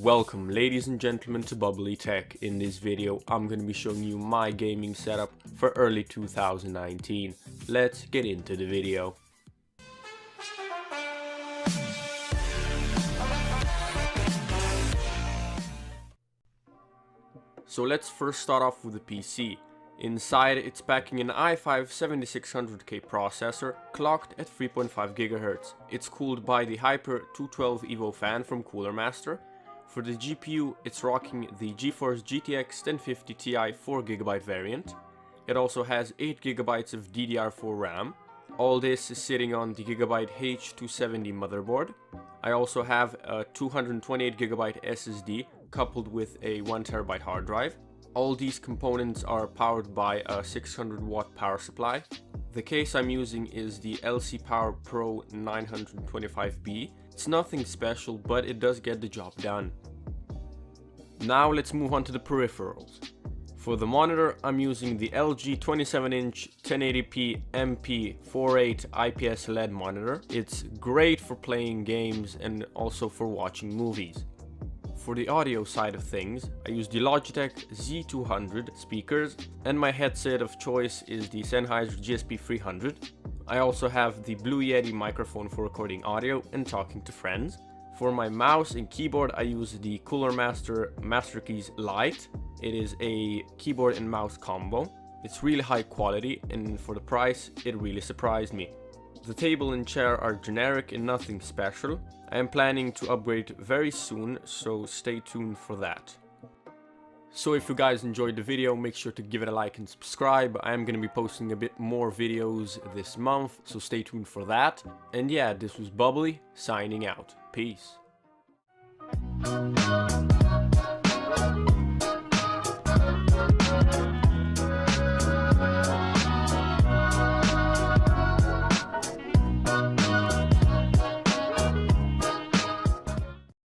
Welcome ladies and gentlemen to Bubbly Tech. In this video I'm going to be showing you my gaming setup for early 2019. Let's get into the video. So let's first start off with the PC. Inside it's packing an i5 7600K processor clocked at 3.5 GHz. It's cooled by the Hyper 212 Evo fan from Cooler Master. For the GPU, it's rocking the GeForce GTX 1050 Ti 4GB variant. It also has 8GB of DDR4 RAM. All this is sitting on the Gigabyte H270 motherboard. I also have a 228GB SSD coupled with a 1TB hard drive. All these components are powered by a 600-watt power supply. The case I'm using is the LC Power Pro 925B. It's nothing special, but it does get the job done. Now let's move on to the peripherals. For the monitor, I'm using the LG 27-inch 1080p MP48 IPS LED monitor. It's great for playing games and also for watching movies. For the audio side of things, I use the Logitech Z200 speakers, and my headset of choice is the Sennheiser GSP300. I also have the Blue Yeti microphone for recording audio and talking to friends. For my mouse and keyboard, I use the Cooler Master Master Keys Lite. It is a keyboard and mouse combo. It's really high quality, and for the price, it really surprised me. The table and chair are generic and nothing special. I am planning to upgrade very soon, so stay tuned for that. So if you guys enjoyed the video, make sure to give it a like and subscribe. I am going to be posting a bit more videos this month, so stay tuned for that. And yeah, this was Bubbly, signing out. Peace.